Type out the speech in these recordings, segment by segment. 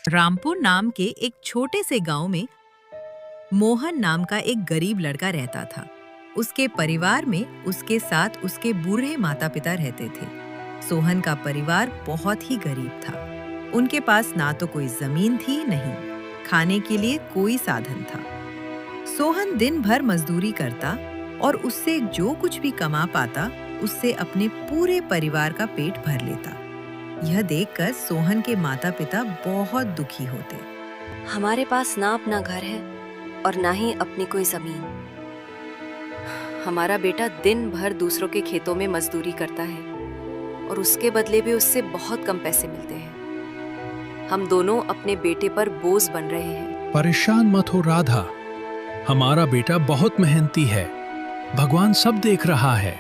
रामपुर नाम के एक छोटे से गांव में मोहन नाम का एक गरीब लड़का रहता था। उसके परिवार में उसके साथ उसके बूढ़े माता-पिता रहते थे। सोहन का परिवार बहुत ही गरीब था। उनके पास ना तो कोई जमीन थी, नहीं खाने के लिए कोई साधन था। सोहन दिन भर मजदूरी करता और उससे जो कुछ भी कमा पाता, उससे अपने पूरे परिवार का पेट भर लेता। यह देखकर सोहन के माता-पिता बहुत दुखी होते। हमारे पास ना अपना घर है और ना ही अपनी कोई जमीन। हमारा बेटा दिन भर दूसरों के खेतों में मजदूरी करता है और उसके बदले भी उससे बहुत कम पैसे मिलते हैं। हम दोनों अपने बेटे पर बोझ बन रहे हैं। परेशान मत हो राधा, हमारा बेटा बहुत मेहनती है। भगवान सब देख रहा है।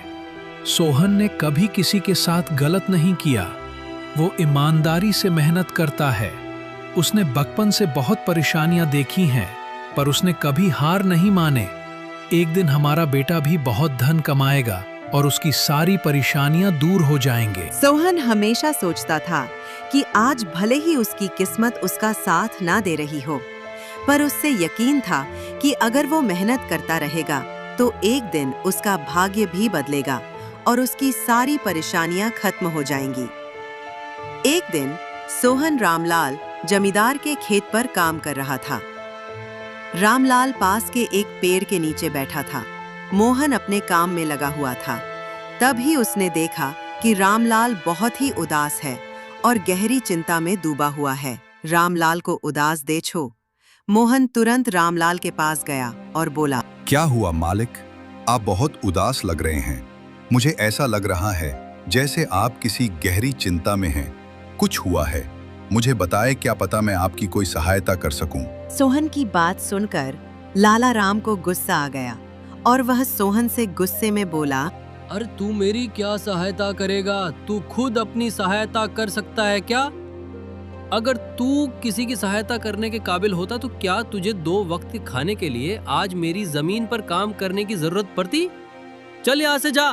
सोहन ने कभी किसी के साथ गलत नहीं किया। वो ईमानदारी से मेहनत करता है। उसने बचपन से बहुत परेशानियां देखी हैं, पर उसने कभी हार नहीं माने। एक दिन हमारा बेटा भी बहुत धन कमाएगा और उसकी सारी परेशानियां दूर हो जाएंगे। सोहन हमेशा सोचता था कि आज भले ही उसकी किस्मत उसका साथ ना दे रही हो, पर उससे यकीन था कि अगर वो मेहनत करता रहेगा तो एक दिन उसका भाग्य भी बदलेगा और उसकी सारी परेशानियां खत्म हो जाएंगी। एक दिन सोहन रामलाल जमींदार के खेत पर काम कर रहा था। रामलाल पास के एक पेड़ के नीचे बैठा था। मोहन अपने काम में लगा हुआ था। तभी उसने देखा कि रामलाल बहुत ही उदास है और गहरी चिंता में डूबा हुआ है। रामलाल को उदास देखो मोहन तुरंत रामलाल के पास गया और बोला, क्या हुआ मालिक? आप बहुत उदास लग रहे हैं। मुझे ऐसा लग रहा है जैसे आप किसी गहरी चिंता में हैं। कुछ हुआ है, मुझे बताएं, क्या पता मैं आपकी कोई सहायता कर सकूं। सोहन की बात सुनकर लाला राम को गुस्सा आ गया और वह सोहन से गुस्से में बोला, अरे तू मेरी क्या सहायता करेगा? तू खुद अपनी सहायता कर सकता है क्या? अगर तू किसी की सहायता करने के काबिल होता तो क्या तुझे 2 वक्त के खाने के लिए आज मेरी जमीन पर काम करने की जरूरत पड़ती? चल यहाँ से जा,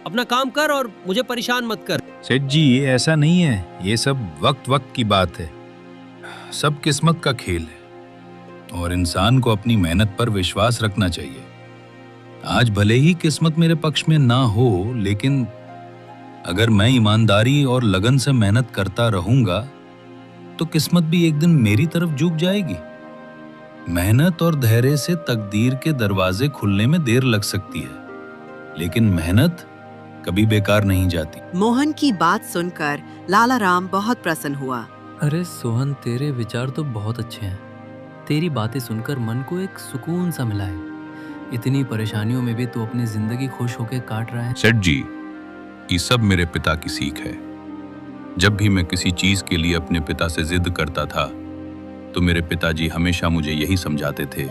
अपना काम कर और मुझे परेशान मत कर। सेठ जी, ये ऐसा नहीं है। ये सब वक्त वक्त की बात है। सब किस्मत का खेल है और इंसान को अपनी मेहनत पर विश्वास रखना चाहिए। आज भले ही किस्मत मेरे पक्ष में ना हो, लेकिन अगर मैं ईमानदारी और लगन से मेहनत करता रहूंगा तो किस्मत भी एक दिन मेरी तरफ झुक जाएगी। मेहनत और धैर्य से तकदीर के दरवाजे खुलने में देर लग सकती है, लेकिन मेहनत कभी बेकार नहीं जाती। मोहन की बात सुनकर लाला राम बहुत प्रसन्न हुआ। अरे सोहन, तेरे विचार तो बहुत अच्छे हैं। तेरी बातें सुनकर मन को एक सुकून सा मिला है। इतनी परेशानियों में भी तू अपनी जिंदगी खुश होकर काट रहा है। सेठ जी, ये सब मेरे पिता की सीख है। जब भी मैं किसी चीज के लिए अपने पिता से जिद करता था तो मेरे पिताजी हमेशा मुझे यही समझाते थे,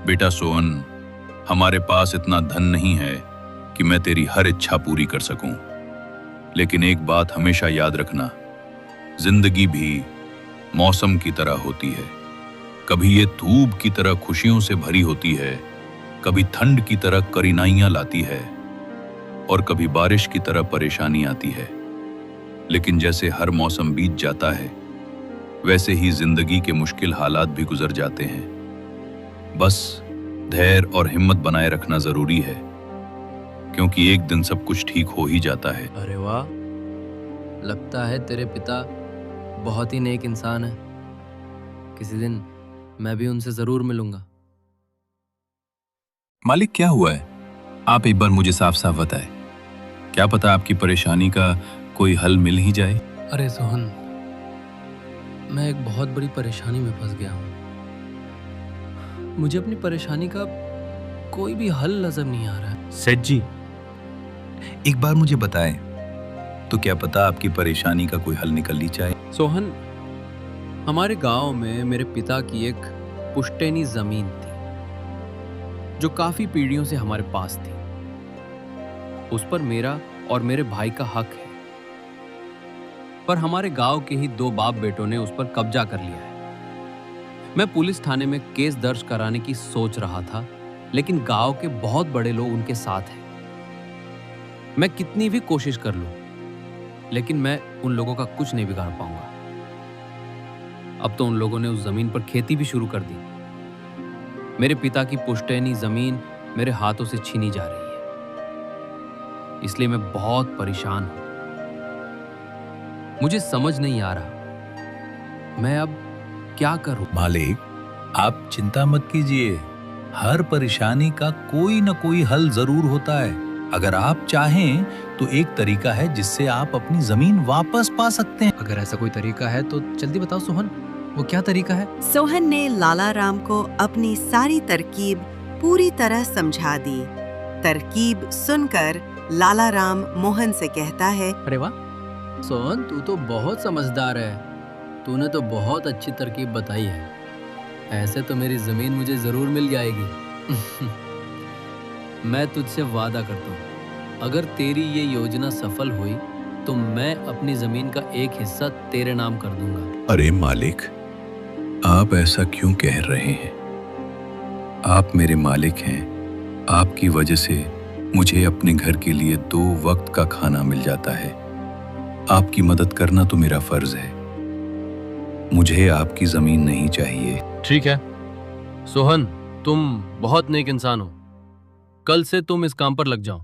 बेटा सोहन, हमारे पास इतना धन नहीं है कि मैं तेरी हर इच्छा पूरी कर सकूं, लेकिन एक बात हमेशा याद रखना, जिंदगी भी मौसम की तरह होती है। कभी ये धूप की तरह खुशियों से भरी होती है, कभी ठंड की तरह कठिनाइयां लाती है और कभी बारिश की तरह परेशानी आती है। लेकिन जैसे हर मौसम बीत जाता है, वैसे ही जिंदगी के मुश्किल हालात भी गुजर जाते हैं। बस धैर्य और हिम्मत बनाए रखना जरूरी है, क्योंकि एक दिन सब कुछ ठीक हो ही जाता है। अरे वाह, लगता है तेरे पिता बहुत ही नेक इंसान है। किसी दिन मैं भी उनसे जरूर मिलूंगा। मालिक, क्या हुआ है? आप एक बार मुझे साफ साफ बताएं। क्या पता आपकी परेशानी का कोई हल मिल ही जाए। अरे सोहन, मैं एक बहुत बड़ी परेशानी में फंस गया हूँ। मुझे अपनी परेशानी का कोई भी हल नजर नहीं आ रहा है। सेठ जी, एक बार मुझे बताएं, तो क्या पता आपकी परेशानी का कोई हल निकल ही जाए। सोहन, हमारे गांव में मेरे पिता की एक पुश्तैनी जमीन थी जो काफी पीढ़ियों से हमारे पास थी। उस पर मेरा और मेरे भाई का हक है, पर हमारे गांव के ही 2 बाप बेटों ने उस पर कब्जा कर लिया है। मैं पुलिस थाने में केस दर्ज कराने की सोच रहा था, लेकिन गांव के बहुत बड़े लोग उनके साथ हैं। मैं कितनी भी कोशिश कर लूं, लेकिन मैं उन लोगों का कुछ नहीं बिगाड़ पाऊंगा। अब तो उन लोगों ने उस जमीन पर खेती भी शुरू कर दी। मेरे पिता की पुश्तैनी जमीन मेरे हाथों से छीनी जा रही है, इसलिए मैं बहुत परेशान हूं। मुझे समझ नहीं आ रहा मैं अब क्या करूं। मालिक, आप चिंता मत कीजिए, हर परेशानी का कोई न कोई हल जरूर होता है। अगर आप चाहें तो एक तरीका है जिससे आप अपनी जमीन वापस पा सकते हैं। अगर ऐसा कोई तरीका है तो जल्दी बताओ सोहन, वो क्या तरीका है? सोहन ने लाला राम को अपनी सारी तरकीब पूरी तरह समझा दी। तरकीब सुनकर लाला राम मोहन से कहता है, अरे वाह सोहन, तू तो बहुत समझदार है। तूने तो बहुत अच्छी तरकीब बताई है। ऐसे तो मेरी जमीन मुझे जरूर मिल जाएगी। मैं तुझसे वादा करता हूँ, अगर तेरी ये योजना सफल हुई तो मैं अपनी जमीन का एक हिस्सा तेरे नाम कर दूंगा। अरे मालिक, आप ऐसा क्यों कह रहे हैं? आप मेरे मालिक हैं। आपकी वजह से मुझे अपने घर के लिए 2 वक्त का खाना मिल जाता है। आपकी मदद करना तो मेरा फर्ज है। मुझे आपकी जमीन नहीं चाहिए। ठीक है सोहन, तुम बहुत नेक इंसान हो। कल से तुम इस काम पर लग जाओ।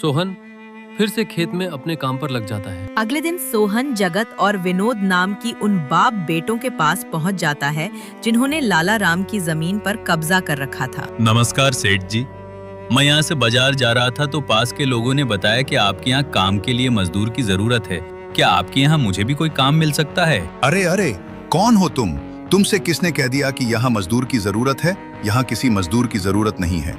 सोहन फिर से खेत में अपने काम पर लग जाता है। अगले दिन सोहन जगत और विनोद नाम की उन बाप बेटों के पास पहुंच जाता है जिन्होंने लाला राम की जमीन पर कब्जा कर रखा था। नमस्कार सेठ जी, मैं यहाँ से बाजार जा रहा था तो पास के लोगों ने बताया कि आपके यहाँ काम के लिए मजदूर की जरूरत है। क्या आपके यहाँ मुझे भी कोई काम मिल सकता है? अरे अरे, कौन हो तुम? तुमसे किसने कह दिया कि यहाँ मजदूर की जरूरत है? यहाँ किसी मजदूर की जरूरत नहीं है।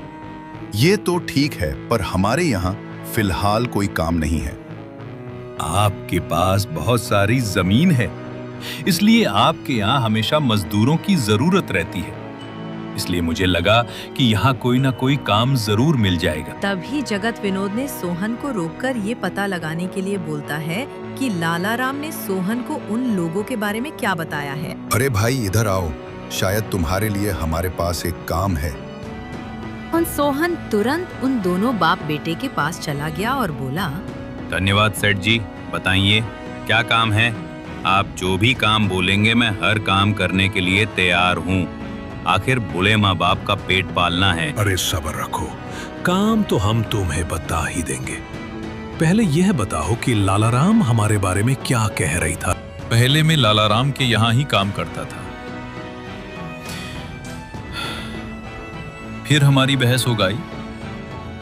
ये तो ठीक है, पर हमारे यहाँ फिलहाल कोई काम नहीं है। आपके पास बहुत सारी जमीन है, इसलिए आपके यहाँ हमेशा मजदूरों की जरूरत रहती है। इसलिए मुझे लगा कि यहाँ कोई ना कोई काम जरूर मिल जाएगा। तभी जगत विनोद ने सोहन को रोककर ये पता लगाने के लिए बोलता है कि लाला राम ने सोहन को उन लोगों के बारे में क्या बताया है। अरे भाई, इधर आओ, शायद तुम्हारे लिए हमारे पास एक काम है। और सोहन तुरंत उन दोनों बाप बेटे के पास चला गया और बोला, धन्यवाद सेठ जी, बताइए क्या काम है? आप जो भी काम बोलेंगे मैं हर काम करने के लिए तैयार हूँ। आखिर भोले माँ बाप का पेट पालना है। अरे सब्र रखो, काम तो हम तुम्हें बता ही देंगे। पहले यह बताओ कि लाला राम हमारे बारे में क्या कह रही था। पहले मैं लाला राम के यहाँ ही काम करता था, फिर हमारी बहस हो गई।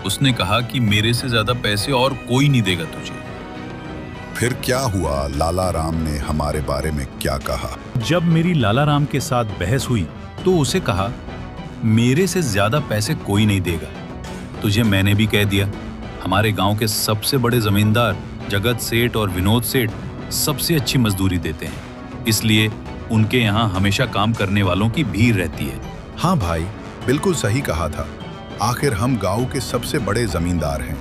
उसने कहा कि मेरे से ज्यादा पैसे और कोई नहीं देगा तुझे। फिर क्या हुआ? लाला राम ने हमारे बारे में क्या कहा? जब मेरी लाला राम के साथ बहस हुई तो उसे कहा, मेरे से ज्यादा पैसे कोई नहीं देगा। तुझे मैंने भी कह दिया, हमारे गांव के सबसे बड़े जमींदार जगत सेठ और विनोद सेठ सबसे अच्छी मजदूरी देते हैं, इसलिए उनके यहाँ हमेशा काम करने वालों की भीड़ रहती है। हाँ भाई, बिल्कुल सही कहा था। आखिर हम गांव के सबसे बड़े जमींदार हैं।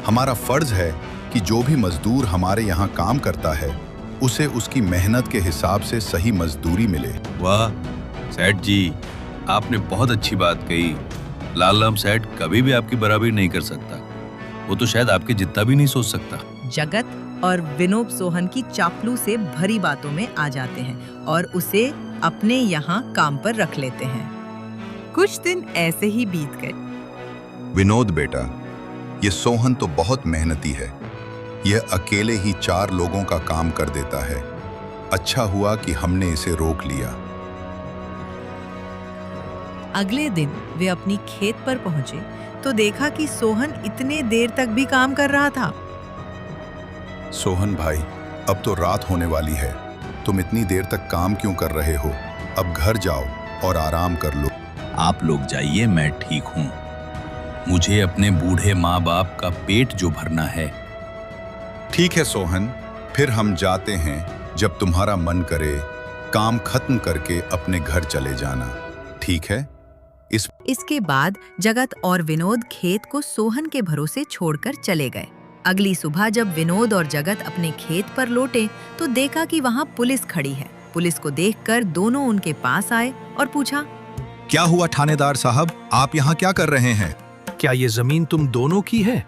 हमारा फर्ज है कि जो भी मजदूर हमारे यहाँ काम करता है उसे उसकी मेहनत के हिसाब से सही मजदूरी मिले। वाह सेठ जी, आपने बहुत अच्छी बात कही। लाला राम सेठ कभी भी आपकी बराबरी नहीं कर सकता। वो तो शायद आपके जितना भी नहीं सोच सकता। जगत और विनोद सोहन की चापलू से भरी बातों में आ जाते हैं और उसे अपने यहाँ काम पर रख लेते हैं। कुछ दिन ऐसे ही बीत गए। विनोद बेटा, ये सोहन तो बहुत मेहनती है। यह अकेले ही 4 लोगों का काम कर देता है। अच्छा हुआ कि हमने इसे रोक लिया। अगले दिन वे अपनी खेत पर पहुंचे तो देखा कि सोहन इतने देर तक भी काम कर रहा था। सोहन भाई, अब तो रात होने वाली है। तुम इतनी देर तक काम क्यों कर रहे हो? अब घर जाओ और आराम कर लो। आप लोग जाइए, मैं ठीक हूँ। मुझे अपने बूढ़े माँ बाप का पेट जो भरना है। ठीक है सोहन, फिर हम जाते हैं। जब तुम्हारा मन करे काम खत्म करके अपने घर चले जाना, ठीक है? इसके बाद जगत और विनोद खेत को सोहन के भरोसे छोड़कर चले गए। अगली सुबह जब विनोद और जगत अपने खेत पर लौटे तो देखा कि वहाँ पुलिस खड़ी है। पुलिस को देखकर दोनों उनके पास आए और पूछा, क्या हुआ थानेदार साहब, आप यहाँ क्या कर रहे हैं? क्या ये जमीन तुम दोनों की है?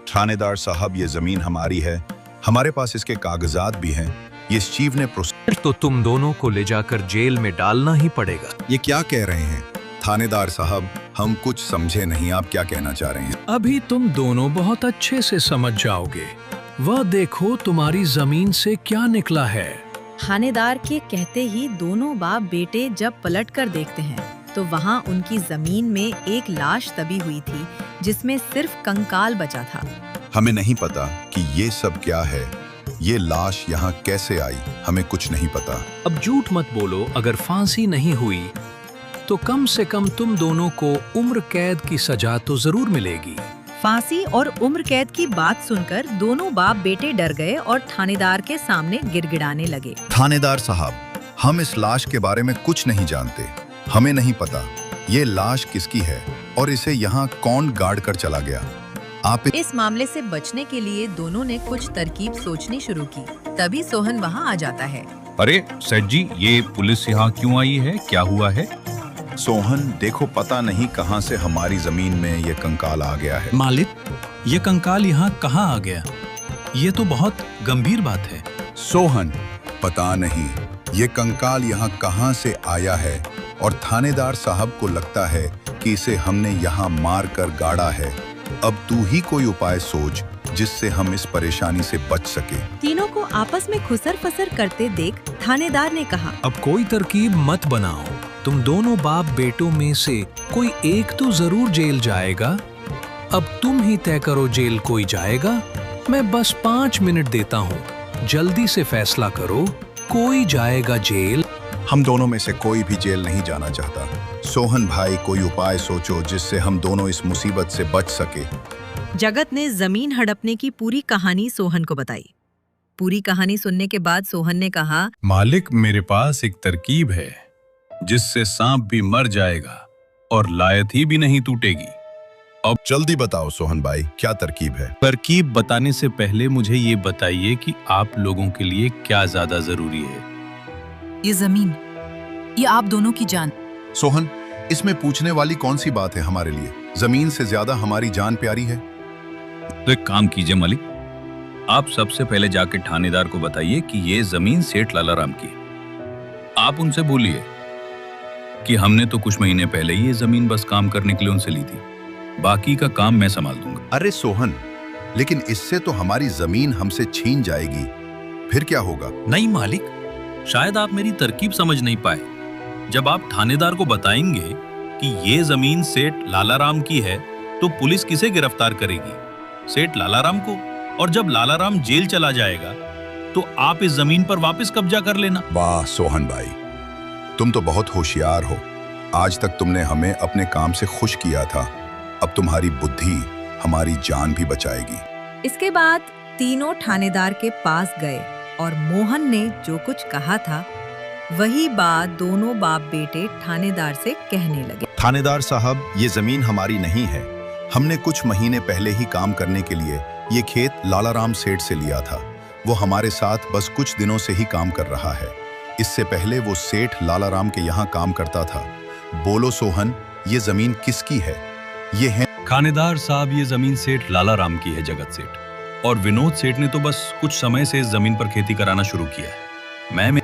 थानेदार साहब, ये जमीन हमारी है। हमारे पास इसके कागजात भी हैं। ये शिव ने प्रोसेस। तो तुम दोनों को ले जाकर जेल में डालना ही पड़ेगा। ये क्या कह रहे हैं थानेदार साहब? हम कुछ समझे नहीं, आप क्या कहना चाह रहे हैं? अभी तुम दोनों बहुत अच्छे से समझ जाओगे। वह देखो तुम्हारी जमीन से क्या निकला है। थानेदार के कहते ही दोनों बाप बेटे जब पलट कर देखते हैं तो वहाँ उनकी जमीन में एक लाश दबी हुई थी जिसमें सिर्फ कंकाल बचा था। हमें नहीं पता कि ये सब क्या है। ये लाश यहाँ कैसे आई, हमें कुछ नहीं पता। अब झूठ मत बोलो। अगर फांसी नहीं हुई तो कम से कम तुम दोनों को उम्र कैद की सजा तो जरूर मिलेगी। फांसी और उम्र कैद की बात सुनकर दोनों बाप बेटे डर गए और थानेदार के सामने गिड़गिड़ाने लगे। थानेदार साहब, हम इस लाश के बारे में कुछ नहीं जानते। हमें नहीं पता ये लाश किसकी है और इसे यहाँ कौन गाड़ कर चला गया। आप इस मामले से बचने के लिए दोनों ने कुछ तरकीब सोचनी शुरू की। तभी सोहन वहाँ आ जाता है। अरे सेठ जी, ये पुलिस यहाँ क्यों आई है? क्या हुआ है? सोहन देखो, पता नहीं कहां से हमारी जमीन में ये कंकाल आ गया है। मालिक, ये कंकाल यहाँ कहाँ आ गया? ये तो बहुत गंभीर बात है। सोहन, पता नहीं ये कंकाल यहाँ कहां से आया है और थानेदार साहब को लगता है कि इसे हमने यहाँ मार कर गाड़ा है। अब तू ही कोई उपाय सोच जिससे हम इस परेशानी से बच सके। तीनों को आपस में खुसर फसर करते देख थानेदार ने कहा, अब कोई तरकीब मत बनाओ। तुम दोनों बाप बेटों में से कोई एक तो जरूर जेल जाएगा। अब तुम ही तय करो जेल कोई जाएगा। मैं बस 5 मिनट देता हूँ, जल्दी से फैसला करो। कोई जाएगा जेल। हम दोनों में से कोई भी जेल नहीं जाना चाहता। सोहन भाई, कोई उपाय सोचो जिससे हम दोनों इस मुसीबत से बच सके। जगत ने जमीन हड़पने की पूरी कहानी सोहन को बताई। पूरी कहानी सुनने के बाद सोहन ने कहा, मालिक, मेरे पास एक तरकीब है जिससे सांप भी मर जाएगा और लायथी भी नहीं टूटेगी। अब जल्दी बताओ सोहन भाई, क्या तरकीब है? तरकीब बताने से पहले मुझे ये बताइए कि आप लोगों के लिए क्या ज्यादा जरूरी है? ये जमीन, ये आप दोनों की जान। सोहन, इसमें पूछने वाली कौन सी बात है? हमारे लिए जमीन से ज्यादा हमारी जान प्यारी है। तो एक काम कीजिए मालिक, आप सबसे पहले जाके थानेदार को बताइए कि ये जमीन सेठ लालाराम की है। आप उनसे बोलिए कि हमने तो कुछ महीने पहले ही ये जमीन बस काम करने के लिए उनसे ली थी, बाकी का काम मैं संभाल दूंगा। अरे सोहन, लेकिन इससे तो हमारी जमीन हमसे छीन जाएगी, फिर क्या होगा? नहीं मालिक, शायद आप मेरी तरकीब समझ नहीं पाए। जब आप थानेदार को बताएंगे कि ये जमीन सेठ लालाराम की है तो पुलिस किसे गिरफ्तार करेगी? सेठ लालाराम को। और जब लालाराम जेल चला जाएगा तो आप इस जमीन पर वापस कब्जा कर लेना। वाह सोहन भाई, तुम तो बहुत होशियार हो। आज तक तुमने हमें अपने काम से खुश किया था, अब तुम्हारी बुद्धि हमारी जान भी बचाएगी। इसके बाद तीनों थानेदार के पास गए और मोहन ने जो कुछ कहा था वही बात दोनों बाप बेटे थानेदार से कहने लगे। थानेदार साहब, ये जमीन हमारी नहीं है। हमने कुछ महीने पहले ही काम करने के लिए ये खेत लालाराम सेठ से लिया था। वो हमारे साथ बस कुछ दिनों से ही काम कर रहा है। इससे पहले वो सेठ लालाराम के यहाँ काम करता था। बोलो सोहन, ये जमीन किसकी है? ये है थानेदार साहब, ये जमीन सेठ लालाराम की है, जगत सेठ। और विनोद सेठ ने तो बस कुछ समय से इस जमीन पर खेती कराना शुरू किया है। मैं